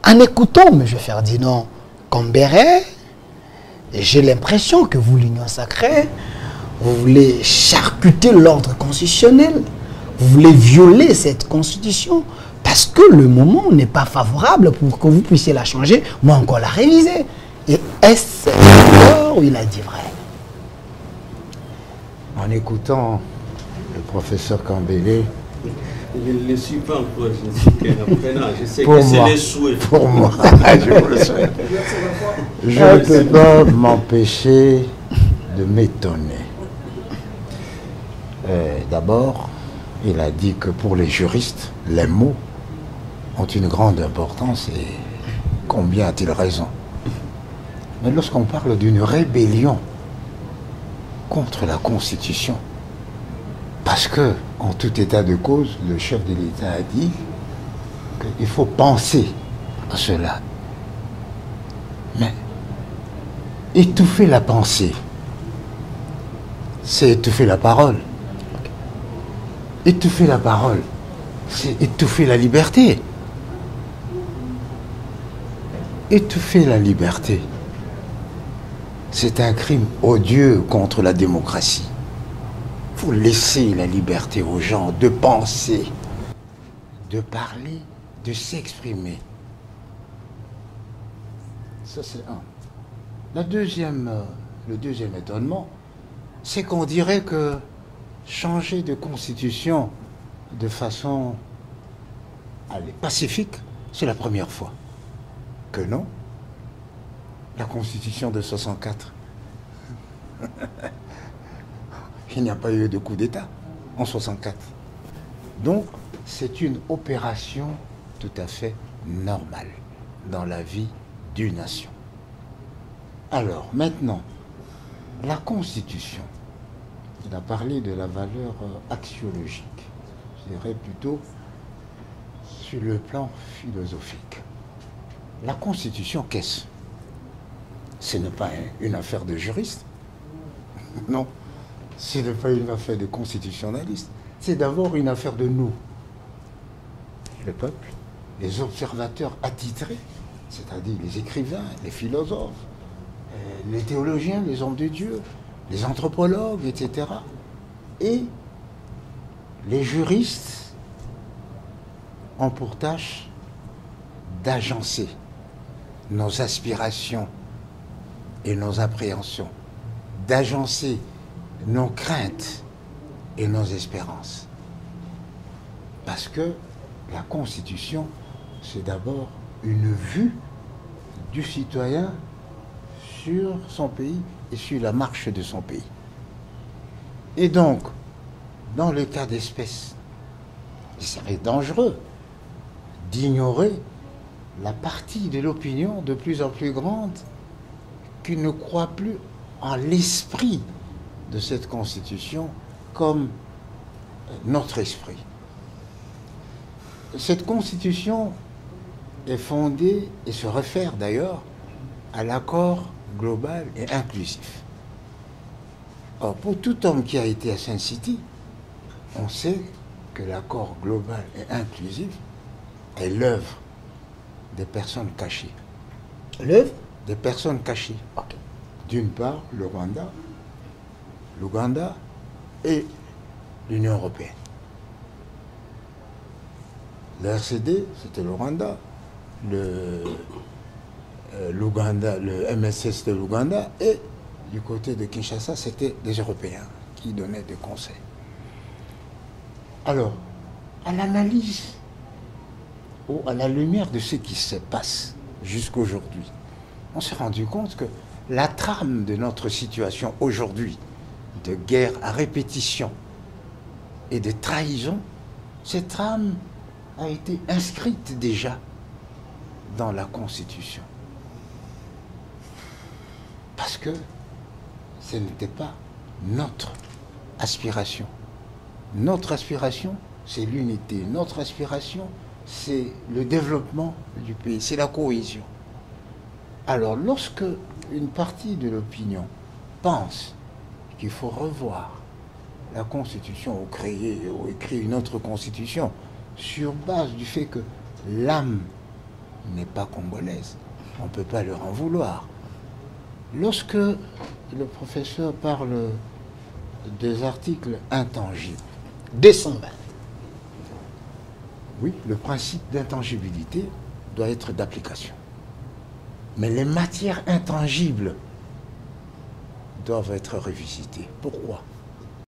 En écoutant M. Ferdinand Cambéré, j'ai l'impression que vous, l'Union sacrée, vous voulez charcuter l'ordre constitutionnel, vous voulez violer cette constitution, parce que le moment n'est pas favorable pour que vous puissiez la changer, moi encore la réviser. Et est-ce alors où il a dit vrai? En écoutant le professeur Cambéré, je ne le suis pas encore, je ne suis qu'un apprenant, je sais pour que c'est moi, les souhaits. pour moi, je vous le souhaite. Je ne peux pas m'empêcher de m'étonner. D'abord, il a dit que pour les juristes, les mots ont une grande importance et combien a-t-il raison? Mais lorsqu'on parle d'une rébellion contre la Constitution, parce que, en tout état de cause, le chef de l'État a dit qu'il faut penser à cela. Mais étouffer la pensée, c'est étouffer la parole. Étouffer la parole, c'est étouffer la liberté. Étouffer la liberté, c'est un crime odieux contre la démocratie. Il faut laisser la liberté aux gens de penser, de parler, de s'exprimer. Ça, c'est un. Le deuxième étonnement, c'est qu'on dirait que changer de constitution de façon pacifique, c'est la première fois. Que non. La constitution de 64, il n'y a pas eu de coup d'État en 64. Donc, c'est une opération tout à fait normale dans la vie d'une nation. Alors, maintenant, la Constitution, il a parlé de la valeur axiologique, je dirais plutôt sur le plan philosophique. La Constitution, qu'est-ce? Ce n'est pas une affaire de juriste. Non, ce n'est pas une affaire de constitutionnaliste. C'est d'abord une affaire de nous, le peuple, les observateurs attitrés, c'est-à-dire les écrivains, les philosophes, les théologiens, les hommes de Dieu, les anthropologues, etc. Et les juristes ont pour tâche d'agencer nos aspirations et nos appréhensions, d'agencer nos craintes et nos espérances. Parce que la Constitution, c'est d'abord une vue du citoyen sur son pays et sur la marche de son pays. Et donc, dans le cas d'espèce, il serait dangereux d'ignorer la partie de l'opinion de plus en plus grande qui ne croit plus en l'esprit de cette Constitution comme notre esprit. Cette Constitution est fondée et se réfère d'ailleurs à l'accord global et inclusif. Or, pour tout homme qui a été à Sun City, on sait que l'accord global et inclusif est l'œuvre des personnes cachées. L'œuvre des personnes cachées. Okay. D'une part, le Rwanda, l'Ouganda et l'Union européenne. Le RCD, c'était le Rwanda, l'Ouganda, le MSS de l'Ouganda, et du côté de Kinshasa, c'était des Européens qui donnaient des conseils. Alors, à l'analyse ou à la lumière de ce qui se passe jusqu'aujourd'hui, on s'est rendu compte que la trame de notre situation aujourd'hui, de guerre à répétition et de trahison, cette trame a été inscrite déjà dans la Constitution. Parce que ce n'était pas notre aspiration. Notre aspiration, c'est l'unité. Notre aspiration, c'est le développement du pays, c'est la cohésion. Alors, lorsque une partie de l'opinion pense qu'il faut revoir la Constitution ou créer ou écrire une autre Constitution sur base du fait que l'âme n'est pas congolaise. On ne peut pas leur en vouloir. Lorsque le professeur parle des articles intangibles, 220. oui, le principe d'intangibilité doit être d'application. Mais les matières intangibles doivent être revisitées. Pourquoi ?